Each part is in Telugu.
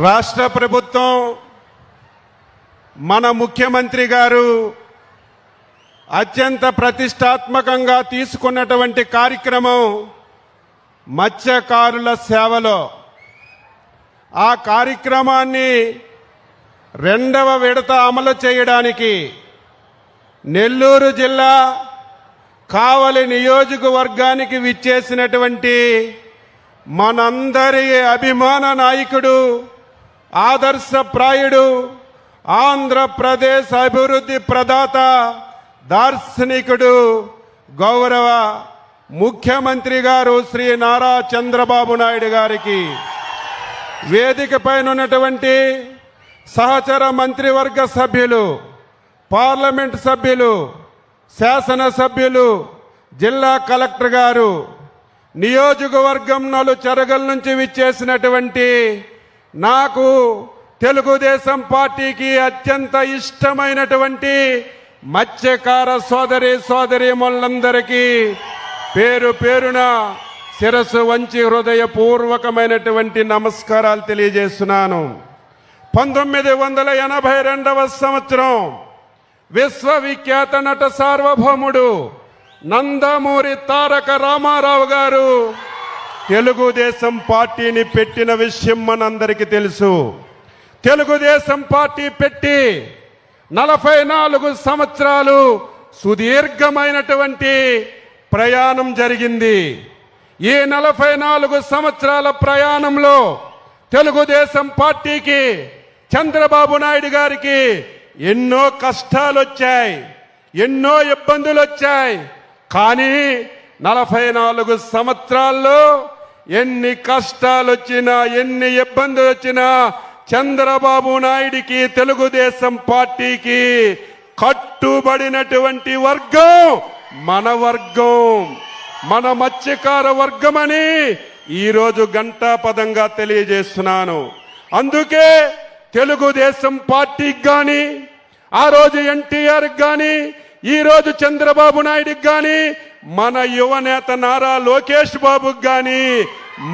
రాష్ట్ర ప్రభుత్వం మన ముఖ్యమంత్రి గారు అత్యంత ప్రతిష్టాత్మకంగా తీసుకున్నటువంటి కార్యక్రమం మత్స్యకారుల సేవలో ఆ కార్యక్రమాన్ని రెండవ విడత అమలు చేయడానికి నెల్లూరు జిల్లా కావలి నియోజకవర్గానికి విచ్చేసినటువంటి మనందరి అభిమాన నాయకుడు ఆదర్శప్రాయుడు ఆంధ్రప్రదేశ్ అభివృద్ధి ప్రదాత దార్శనికుడు గౌరవ ముఖ్యమంత్రి గారు శ్రీ నారా చంద్రబాబు నాయుడు గారికి వేదికపైన ఉన్నటువంటి సహచర మంత్రివర్గ సభ్యులు పార్లమెంట్ సభ్యులు శాసనసభ్యులు జిల్లా కలెక్టర్ గారు నియోజకవర్గం చెరగల నుంచి విచ్చేసినటువంటి నాకు తెలుగుదేశం పార్టీకి అత్యంత ఇష్టమైనటువంటి మత్స్యకార సోదరీమణులందరికీ పేరు పేరున శిరస్సు వంచి హృదయపూర్వకమైనటువంటి నమస్కారాలు తెలియజేస్తున్నాను. 1982వ సంవత్సరం విశ్వవిఖ్యాత నట సార్వభౌముడు నందమూరి తారక రామారావు గారు తెలుగుదేశం పార్టీని పెట్టిన విషయం మనందరికీ తెలుసు. తెలుగుదేశం పార్టీ పెట్టి 44 సంవత్సరాలు సుదీర్ఘమైనటువంటి ప్రయాణం జరిగింది. ఈ 44 సంవత్సరాల ప్రయాణంలో తెలుగుదేశం పార్టీకి చంద్రబాబు నాయుడు గారికి ఎన్నో కష్టాలు వచ్చాయి, ఎన్నో ఇబ్బందులు వచ్చాయి. కానీ 44 సంవత్సరాల్లో ఎన్ని కష్టాలు వచ్చినా ఎన్ని ఇబ్బందులు వచ్చినా చంద్రబాబు నాయుడికి తెలుగుదేశం పార్టీకి కట్టుబడినటువంటి వర్గం మన వర్గం, మన మత్స్యకార వర్గమని ఈరోజు ఘంటాపదంగా తెలియజేస్తున్నాను. అందుకే తెలుగుదేశం పార్టీకి కానీ ఆ రోజు ఎన్టీఆర్కి కానీ ఈరోజు చంద్రబాబు నాయుడుకి కానీ మన యువనేత నారా లోకేష్ బాబుకి కానీ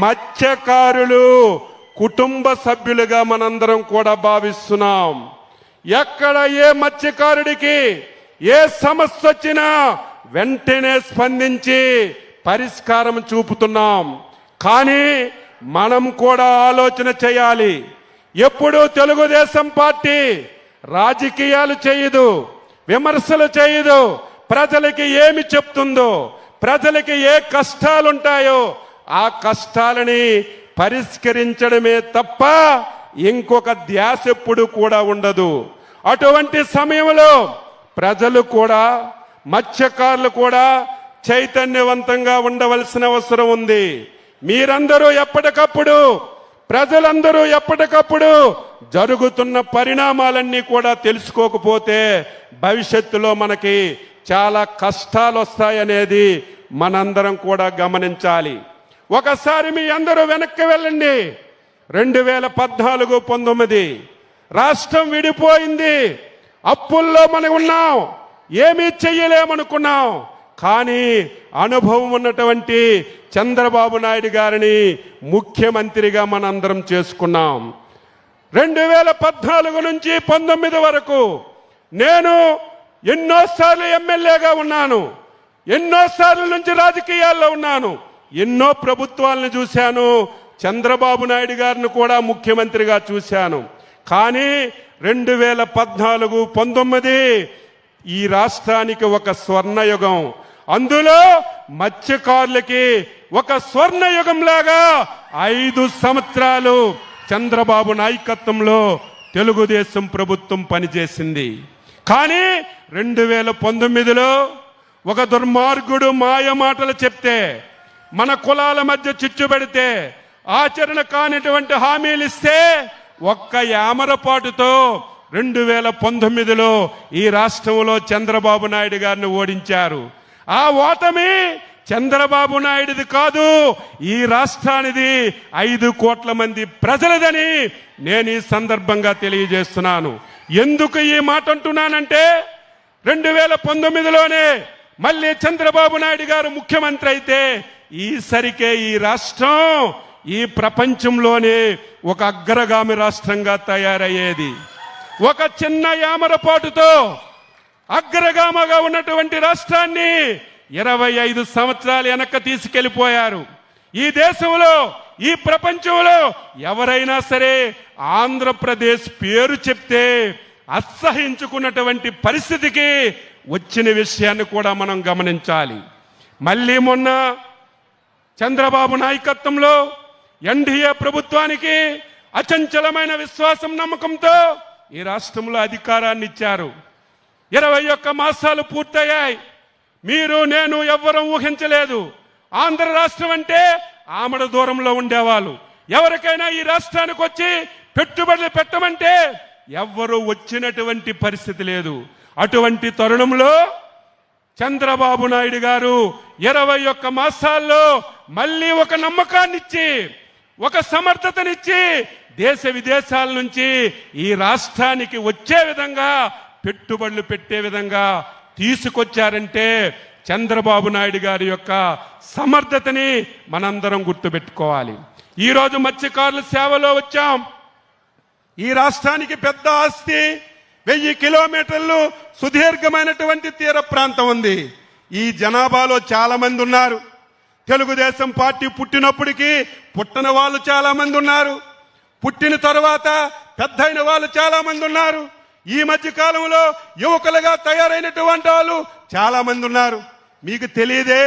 మత్స్యకారులు కుటుంబ సభ్యులుగా మనందరం కూడా భావిస్తున్నాం. ఎక్కడ ఏ మత్స్యకారుడికి ఏ సమస్య వచ్చినా వెంటనే స్పందించి పరిష్కారం చూపుతున్నాం. కానీ మనం కూడా ఆలోచన చేయాలి. ఎప్పుడూ తెలుగుదేశం పార్టీ రాజకీయాలు చేయదు, విమర్శలు చేయదు. ప్రజలకి ఏమి చెప్తుందో, ప్రజలకి ఏ కష్టాలుంటాయో ఆ కష్టాలని పరిష్కరించడమే తప్ప ఇంకొక ధ్యాస ఎప్పుడు కూడా ఉండదు. అటువంటి సమయంలో ప్రజలు కూడా మత్స్యకారులు కూడా చైతన్యవంతంగా ఉండవలసిన అవసరం ఉంది. మీరందరూ ఎప్పటికప్పుడు ప్రజలందరూ ఎప్పటికప్పుడు జరుగుతున్న పరిణామాలన్నీ కూడా తెలుసుకోకపోతే భవిష్యత్తులో మనకి చాలా కష్టాలు వస్తాయనేది మనందరం కూడా గమనించాలి. ఒకసారి మీ అందరూ వెనక్కి వెళ్ళండి. 2014-19 రాష్ట్రం విడిపోయింది. అప్పుల్లో మనం ఉన్నాం, ఏమీ చెయ్యలేమనుకున్నాం. కానీ అనుభవం ఉన్నటువంటి చంద్రబాబు నాయుడు గారిని ముఖ్యమంత్రిగా మనందరం చేసుకున్నాం. 2014 నుంచి 19 వరకు నేను ఎన్నోసార్లు ఎమ్మెల్యేగా ఉన్నాను, ఎన్నోసార్లు నుంచి రాజకీయాల్లో ఉన్నాను, ఎన్నో ప్రభుత్వాలను చూశాను, చంద్రబాబు నాయుడు గారిని కూడా ముఖ్యమంత్రిగా చూశాను. కానీ 2014-19 ఈ రాష్ట్రానికి ఒక స్వర్ణయుగం. అందులో మత్స్యకారులకి ఒక స్వర్ణయుగం లాగా 5 సంవత్సరాలు చంద్రబాబు నాయకత్వంలో తెలుగుదేశం ప్రభుత్వం పనిచేసింది. కానీ 2019లో ఒక దుర్మార్గుడు మాయ మాటలు చెప్తే, మన కులాల మధ్య చిచ్చు పెడితే, ఆచరణ కానిటువంటి హామీలు ఇస్తే ఒక్క యామరపాటుతో 2019లో ఈ రాష్ట్రంలో చంద్రబాబు నాయుడు గారిని ఓడించారు. ఆ ఓటమి చంద్రబాబు నాయుడిది కాదు, ఈ రాష్ట్రానిది 5 కోట్ల మంది ప్రజలదని నేను ఈ సందర్భంగా తెలియజేస్తున్నాను. ఎందుకు ఈ మాట అంటున్నానంటే 2019లోనే మళ్ళీ చంద్రబాబు నాయుడు గారు ముఖ్యమంత్రి అయితే ఈసరికే ఈ రాష్ట్రం ఈ ప్రపంచంలోనే ఒక అగ్రగామి రాష్ట్రంగా తయారయ్యేది. ఒక చిన్న యామరపాటుతో అగ్రగామగా ఉన్నటువంటి రాష్ట్రాన్ని 25 సంవత్సరాలు వెనక్కి తీసుకెళ్లిపోయారు. ఈ దేశంలో, ఈ ప్రపంచంలో ఎవరైనా సరే ఆంధ్రప్రదేశ్ పేరు చెప్తే అసహించుకున్నటువంటి పరిస్థితికి వచ్చిన విషయాన్ని కూడా మనం గమనించాలి. మళ్ళీ మొన్న చంద్రబాబు నాయకత్వంలో ఎన్డీఏ ప్రభుత్వానికి అచంచలమైన విశ్వాసం, నమ్మకంతో ఈ రాష్ట్రంలో అధికారాన్ని ఇచ్చారు. 21 మాసాలు పూర్తయ్యాయి. మీరు, నేను ఎవ్వరం ఊహించలేదు. ఆంధ్ర రాష్ట్రం అంటే ఆమడ దూరంలో ఉండేవాళ్ళు. ఎవరికైనా ఈ రాష్ట్రానికి వచ్చి పెట్టుబడులు పెట్టమంటే ఎవ్వరూ వచ్చినటువంటి పరిస్థితి లేదు. అటువంటి తరుణంలో చంద్రబాబు నాయుడు గారు 21 మాసాల్లో మళ్ళీ ఒక నమ్మకాన్నిచ్చి, ఒక సమర్థతనిచ్చి దేశ విదేశాల నుంచి ఈ రాష్ట్రానికి వచ్చే విధంగా, పెట్టుబడులు పెట్టే విధంగా తీసుకొచ్చారంటే చంద్రబాబు నాయుడు గారి యొక్క సమర్థతని మనందరం గుర్తుపెట్టుకోవాలి. ఈరోజు మత్స్యకారుల సేవలో వచ్చాం. ఈ రాష్ట్రానికి పెద్ద ఆస్తి 1000 కిలోమీటర్లు సుదీర్ఘమైనటువంటి తీర ప్రాంతం ఉంది. ఈ జనాభాలో చాలా మంది ఉన్నారు. తెలుగుదేశం పార్టీ పుట్టినప్పటికీ పుట్టని వాళ్ళు చాలా మంది ఉన్నారు. పుట్టిన తర్వాత పెద్దయిన వాళ్ళు చాలా మంది ఉన్నారు. ఈ మధ్య కాలంలో యువకులుగా తయారైనటువంటి వాళ్ళు చాలా మంది ఉన్నారు. మీకు తెలియదే,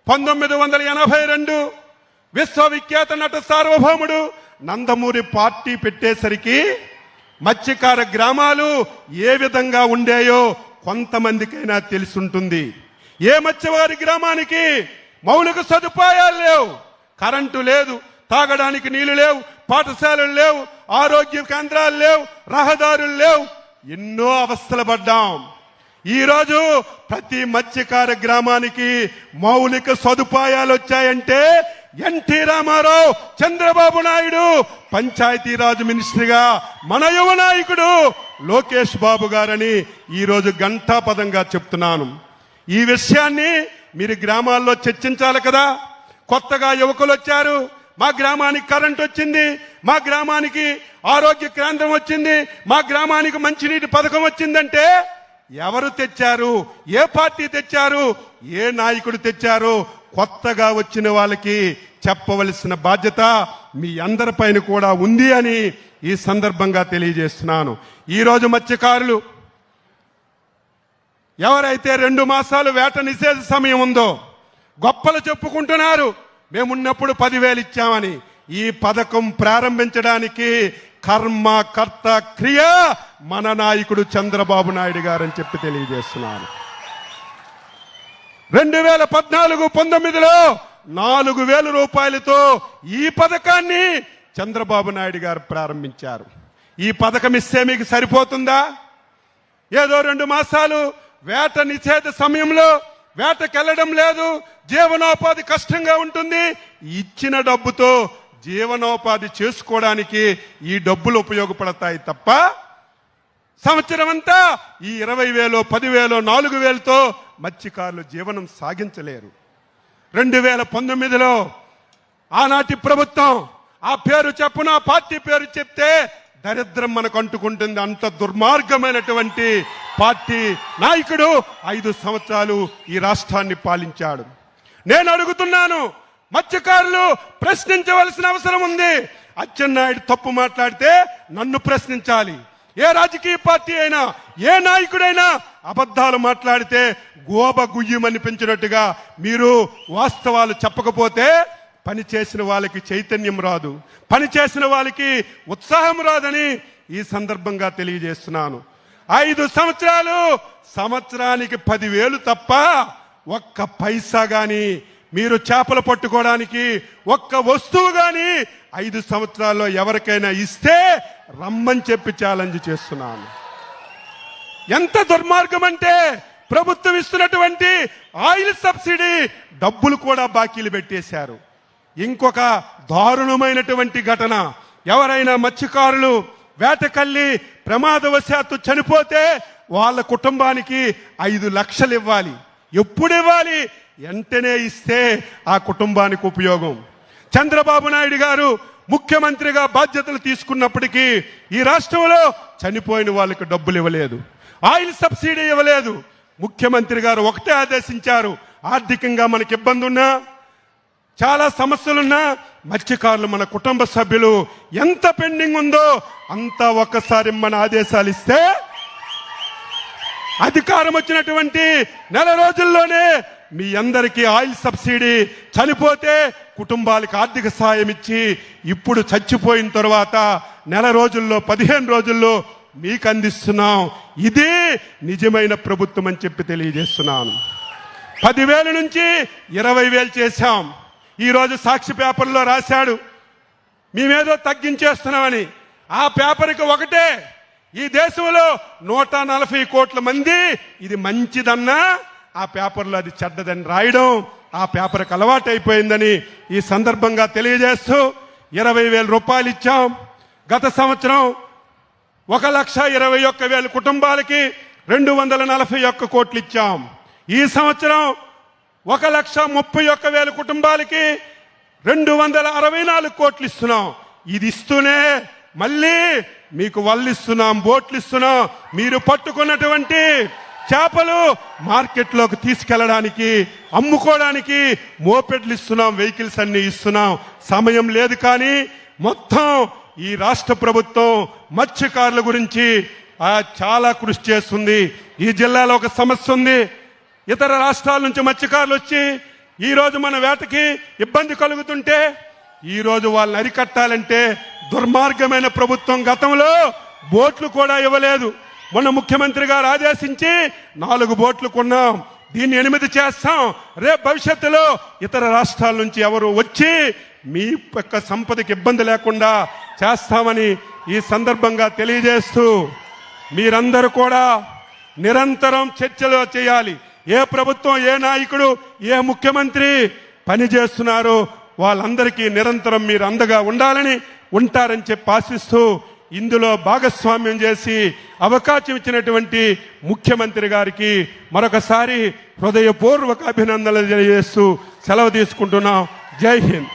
1982 విశ్వవిఖ్యాత నట సార్వభౌముడు నందమూరి పార్టీ పెట్టేసరికి మత్స్యకార గ్రామాలు ఏ విధంగా ఉండేయో కొంతమందికైనా తెలుసుంటుంది. ఏ మత్స్యవారి గ్రామానికి మౌలిక సదుపాయాలు లేవు, కరెంటు లేదు, తాగడానికి నీళ్లు లేవు, పాఠశాలలు లేవు, ఆరోగ్య కేంద్రాలు లేవు, రహదారులు లేవు. ఎన్నో అవస్థలు పడ్డాం. ఈరోజు ప్రతి మత్స్యకార గ్రామానికి మౌలిక సదుపాయాలు వచ్చాయంటే ఎన్టీ రామారావు, చంద్రబాబు నాయుడు, పంచాయతీరాజ్ మినిస్టర్గా మన యువ నాయకుడు లోకేష్ బాబు గారని ఈరోజు ఘంటాపదంగా చెప్తున్నాను. ఈ విషయాన్ని మీరు గ్రామాల్లో చర్చించాలి కదా. కొత్తగా యువకులు వచ్చారు, మా గ్రామానికి కరెంట్ వచ్చింది, మా గ్రామానికి ఆరోగ్య కేంద్రం వచ్చింది, మా గ్రామానికి మంచినీటి పథకం వచ్చిందంటే ఎవరు తెచ్చారు, ఏ పార్టీ తెచ్చారు, ఏ నాయకుడు తెచ్చారు? కొత్తగా వచ్చిన వాళ్ళకి చెప్పవలసిన బాధ్యత మీ అందరిపైన కూడా ఉంది అని ఈ సందర్భంగా తెలియజేస్తున్నాను. ఈరోజు మత్స్యకారులు ఎవరైతే 2 మాసాలు వేట నిషేధ సమయం ఉందో గొప్పలు చెప్పుకుంటున్నారు, మేమున్నప్పుడు 10,000 ఇచ్చామని. ఈ పథకం ప్రారంభించడానికి కర్మ కర్త క్రియ మన నాయకుడు చంద్రబాబు నాయుడు గారని చెప్పి తెలియజేస్తున్నాను. 2014-19లో 4,000 రూపాయలతో ఈ పథకాన్ని చంద్రబాబు నాయుడు గారు ప్రారంభించారు. ఈ పథకం ఇస్తే మీకు సరిపోతుందా? ఏదో 2 మాసాలు వేట నిషేధ సమయంలో వేటకెళ్లడం లేదు, జీవనోపాధి కష్టంగా ఉంటుంది, ఇచ్చిన డబ్బుతో జీవనోపాధి చేసుకోవడానికి ఈ డబ్బులు ఉపయోగపడతాయి తప్ప సంవత్సరం అంతా ఈ 20,000, 10,000, 4,000తో మత్స్యకారులు జీవనం సాగించలేరు. 2019లో ఆనాటి ప్రభుత్వం, ఆ పేరు చెప్పున, ఆ పార్టీ పేరు చెప్తే దరిద్రం మనకు అంటుకుంటుంది. అంత దుర్మార్గమైనటువంటి పార్టీ నాయకుడు 5 సంవత్సరాలు ఈ రాష్ట్రాన్ని పాలించాడు. నేను అడుగుతున్నాను, మత్స్యకారులు ప్రశ్నించవలసిన అవసరం ఉంది. అచ్చెన్నాయుడు తప్పు మాట్లాడితే నన్ను ప్రశ్నించాలి. ఏ రాజకీయ పార్టీ అయినా, ఏ నాయకుడైనా అబద్ధాలు మాట్లాడితే గోబ గుయ్యమనిపించినట్టుగా మీరు వాస్తవాలు చెప్పకపోతే పని చేసిన వాళ్ళకి చైతన్యం రాదు, పని చేసిన వాళ్ళకి ఉత్సాహం రాదని ఈ సందర్భంగా తెలియజేస్తున్నాను. 5 సంవత్సరాలు, సంవత్సరానికి 10,000 తప్ప ఒక్క పైసా గాని మీరు చేపలు పట్టుకోవడానికి ఒక్క వస్తువు గాని 5 సంవత్సరాల్లో ఎవరికైనా ఇస్తే రమ్మని చెప్పి ఛాలెంజ్ చేస్తున్నాను. ఎంత దుర్మార్గం అంటే ప్రభుత్వం ఇస్తున్నటువంటి ఆయిల్ సబ్సిడీ డబ్బులు కూడా బాకీలు పెట్టేశారు. ఇంకొక దారుణమైనటువంటి ఘటన, ఎవరైనా మత్స్యకారులు వేటకల్లి ప్రమాదవశాత్తు చనిపోతే వాళ్ళ కుటుంబానికి 5 లక్షలు ఇవ్వాలి. ఎప్పుడు ఇవ్వాలి? వెంటనే ఇస్తే ఆ కుటుంబానికి ఉపయోగం. చంద్రబాబు నాయుడు గారు ముఖ్యమంత్రిగా బాధ్యతలు తీసుకున్నప్పటికీ ఈ రాష్ట్రంలో చనిపోయిన వాళ్ళకి డబ్బులు ఇవ్వలేదు, ఆయిల్ సబ్సిడీ ఇవ్వలేదు. ముఖ్యమంత్రి గారు ఒకటే ఆదేశించారు, ఆర్థికంగా మనకి ఇబ్బంది ఉన్నా, చాలా సమస్యలున్నా మత్స్యకారులు మన కుటుంబ సభ్యులు ఎంత పెండింగ్ ఉందో అంతా ఒక్కసారి మన ఆదేశాలు ఇస్తే అధికారం వచ్చినటువంటి నెల రోజుల్లోనే మీ అందరికీ ఆయిల్ సబ్సిడీ, చనిపోతే కుటుంబాలకు ఆర్థిక సాయం ఇచ్చి ఇప్పుడు చచ్చిపోయిన తర్వాత నెల రోజుల్లో 15 రోజుల్లో మీకు అందిస్తున్నాం. ఇది నిజమైన ప్రభుత్వం అని చెప్పి తెలియజేస్తున్నాను. 10,000 నుంచి 20,000 చేశాం. ఈరోజు సాక్షి పేపర్లో రాశాడు మేమేదో తగ్గించేస్తున్నామని. ఆ పేపర్కి ఒకటే, ఈ దేశంలో 140 కోట్ల మంది ఇది మంచిదన్నా ఆ పేపర్లో అది చెడ్డదని రాయడం ఆ పేపర్కి అలవాటు అయిపోయిందని ఈ సందర్భంగా తెలియజేస్తూ 20,000 రూపాయలు ఇచ్చాం. గత సంవత్సరం 1,21,000 కుటుంబాలకి 241 కోట్లు ఇచ్చాం. ఈ సంవత్సరం 1,31,000 కుటుంబాలకి 264 కోట్లు ఇస్తున్నాం. ఇది ఇస్తూనే మళ్ళీ మీకు వల్లు ఇస్తున్నాం, బోట్లు ఇస్తున్నాం. మీరు పట్టుకున్నటువంటి చేపలు మార్కెట్లోకి తీసుకెళ్లడానికి, అమ్ముకోవడానికి మోపెడ్లు ఇస్తున్నాం, వెహికల్స్ అన్ని ఇస్తున్నాం. సమయం లేదు కానీ మొత్తం ఈ రాష్ట్ర ప్రభుత్వం మత్స్యకారుల గురించి చాలా కృషి చేస్తుంది. ఈ జిల్లాలో ఒక సమస్య ఉంది. ఇతర రాష్ట్రాల నుంచి మత్స్యకారులు వచ్చి ఈరోజు మన వేటకి ఇబ్బంది కలుగుతుంటే ఈరోజు వాళ్ళని అరికట్టాలంటే దుర్మార్గమైన ప్రభుత్వం గతంలో బోట్లు కూడా ఇవ్వలేదు. మొన్న ముఖ్యమంత్రి గారు ఆదేశించి 4 బోట్లు కొన్నాం, దీన్ని 8 చేస్తాం. రేపు భవిష్యత్తులో ఇతర రాష్ట్రాల నుంచి ఎవరు వచ్చి మీ యొక్క సంపదకి ఇబ్బంది లేకుండా చేస్తామని ఈ సందర్భంగా తెలియజేస్తూ మీరందరూ కూడా నిరంతరం చర్చలు చేయాలి. ఏ ప్రభుత్వం, ఏ నాయకుడు, ఏ ముఖ్యమంత్రి పని చేస్తున్నారో వాళ్ళందరికీ నిరంతరం మీరు అండగా ఉండాలని, ఉంటారని చెప్పి ఆశిస్తూ ఇందులో భాగస్వామ్యం చేసి అవకాశం ఇచ్చినటువంటి ముఖ్యమంత్రి గారికి మరొకసారి హృదయపూర్వక అభినందనలు తెలియజేస్తూ సెలవు తీసుకుంటున్నాం. జై హింద్.